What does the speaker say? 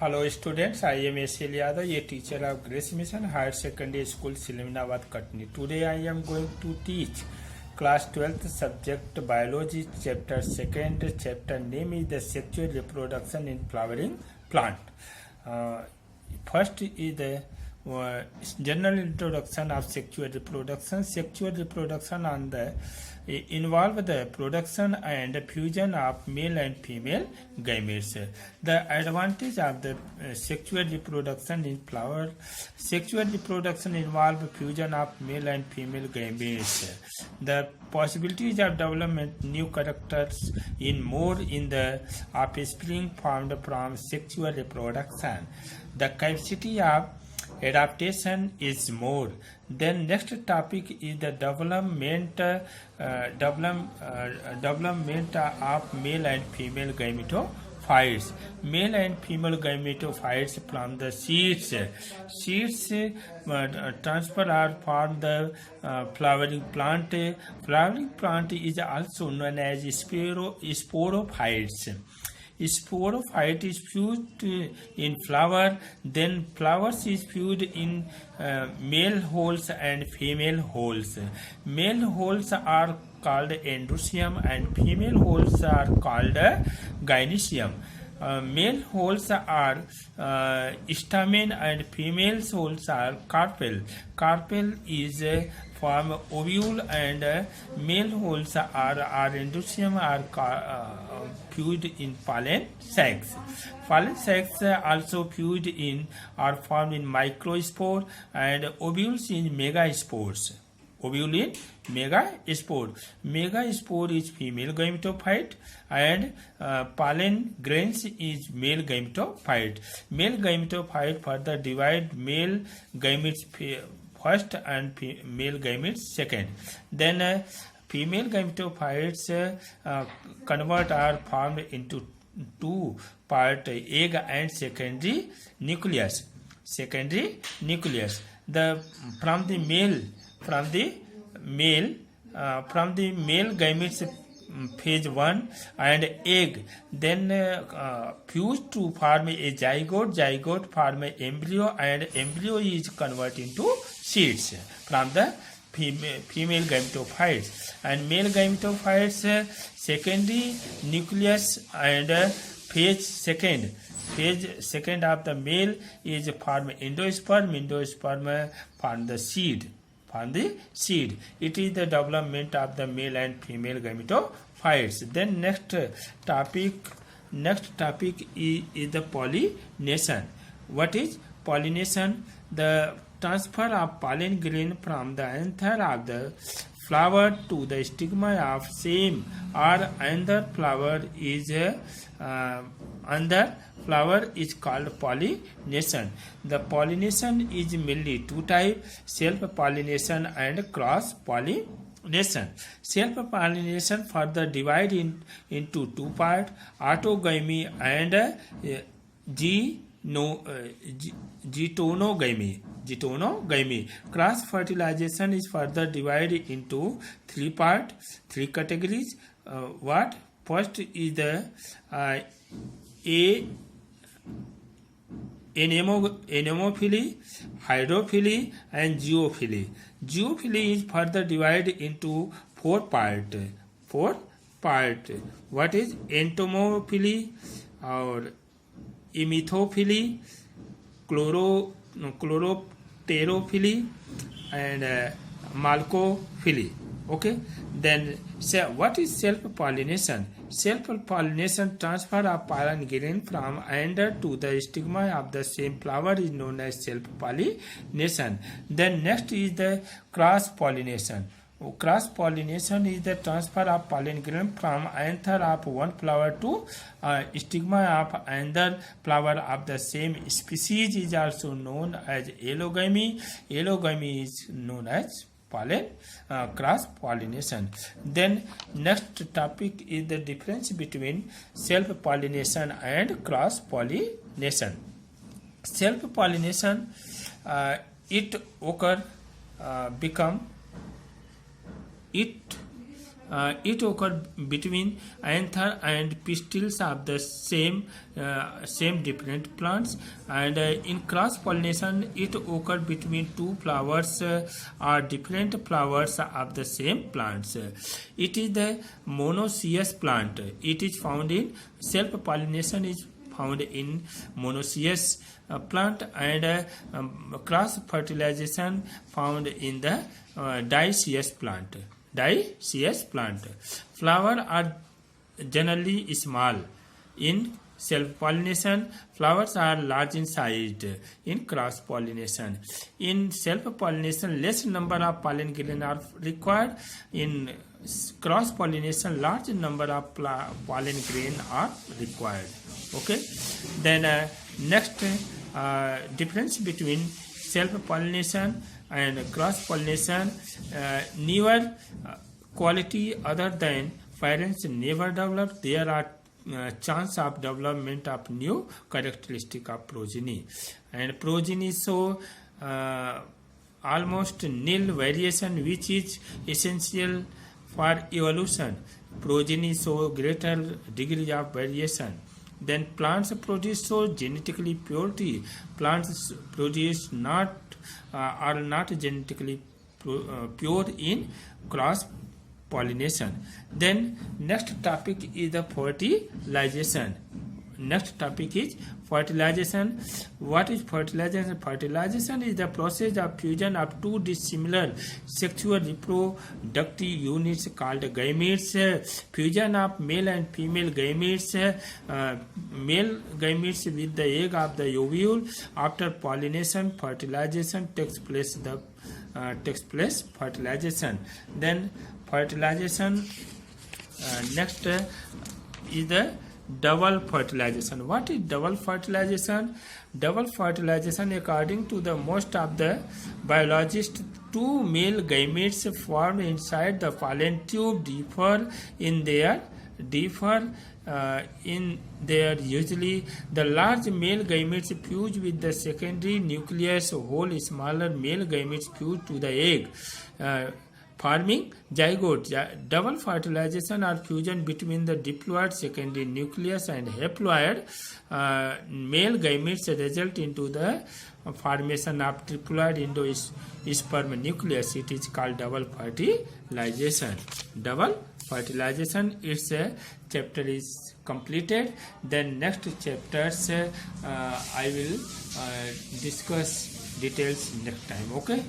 Hello students, I am S.L. Yadav, a teacher of Grace Mission Higher Secondary School, Silimnabad, Katni. Today I am going to teach class 12th subject biology, chapter 2nd. Chapter name is the sexual reproduction in flowering plant. First is the general introduction of sexual reproduction. Sexual reproduction and the involve the production and fusion of male and female gametes. The advantage of the sexual reproduction in flower. Sexual reproduction involve fusion of male and female gametes. The possibilities of development new characters in more in the offspring formed from sexual reproduction. The capacity of adaptation is more. Then next topic is the development of male and female gametophytes. Male and female gametophytes from the seeds. Seeds transfer or form the flowering plant. Flowering plant is also known as sporophytes. Sporophyte is fused in flower, then flowers is fused in male holes and female holes. Male holes are called endoecium and female holes are called gynoecium. Male holes are stamen and female holes are carpel. Carpel is from ovule and male holes are endoecium are fused in pollen sacs. Pollen sacs also fused in are formed in microspore and ovules in megaspores. Ovule in megaspore. Megaspore is female gametophyte and pollen grains is male gametophyte. Male gametophyte further divide male gametes first and male gametes second. Then female gametophytes convert are formed into two part egg and secondary nucleus. From the male gametes phase 1 and egg then fuse to form a zygote form an embryo and embryo is converted into seeds from the female gametophytes and male gametophytes secondary nucleus and phase second of the male is form endosperm form the seed. It is the development of the male and female gametophytes. Then next topic is the pollination. What is pollination? The transfer of pollen grain from the anther of the flower to the stigma of same or another flower is called pollination. The pollination is mainly two types: self-pollination and cross-pollination. Self-pollination further divided into two parts: autogamy and geitonogamy. Cross-fertilization is further divided into three categories. First is the anemophily, hydrophily, and geophily. Geophily is further divided into four parts. What is entomophily or emetophily, chloropterophily, and malcophily. Okay. Then what is self-pollination? Self-pollination transfer of pollen grain from anther to the stigma of the same flower is known as self-pollination. Then next is the cross-pollination. Cross-pollination is the transfer of pollen grain from anther of one flower to stigma of another flower of the same species is also known as allogamy. Allogamy is known as cross-pollination. Then next topic is the difference between self-pollination and cross-pollination. Self-pollination it it occurs between anther and pistils of the same different plants, and in cross pollination it occurs between two flowers or different flowers of the same plants. It is the monoecious plant. It is found in self pollination is found in monoecious plant, and cross fertilization found in the dioecious plant. Flowers are generally small. In self-pollination, flowers are large in size. In cross-pollination, in self-pollination, less number of pollen grains are required. In cross-pollination, large number of pollen grains are required. Okay. Then next difference between self-pollination and cross-pollination. Newer quality other than parents never develop. There are chance of development of new characteristic of progeny, and progeny show almost nil variation, which is essential for evolution. Progeny show greater degree of variation. Then plants produce so genetically purity. Plants produce are not genetically pure in cross pollination. Then next topic is the fertilization. What is fertilization? Fertilization is the process of fusion of two dissimilar sexual reproductive units called gametes. Fusion of male and female gametes. Male gametes with the egg of the ovule. After pollination, fertilization takes place. Fertilization. Then fertilization. Next is the double fertilization. What is double fertilization? Double fertilization, according to the most of the biologists, two male gametes formed inside the pollen tube differ in their usually the large male gametes fuse with the secondary nucleus, whole smaller male gametes fuse to the egg, forming zygote. Double fertilization or fusion between the diploid secondary nucleus and haploid male gametes result into the formation of triploid endosperm nucleus. It is called double fertilization. Double fertilization, its chapter is completed. Then next chapters I will discuss details next time. Okay.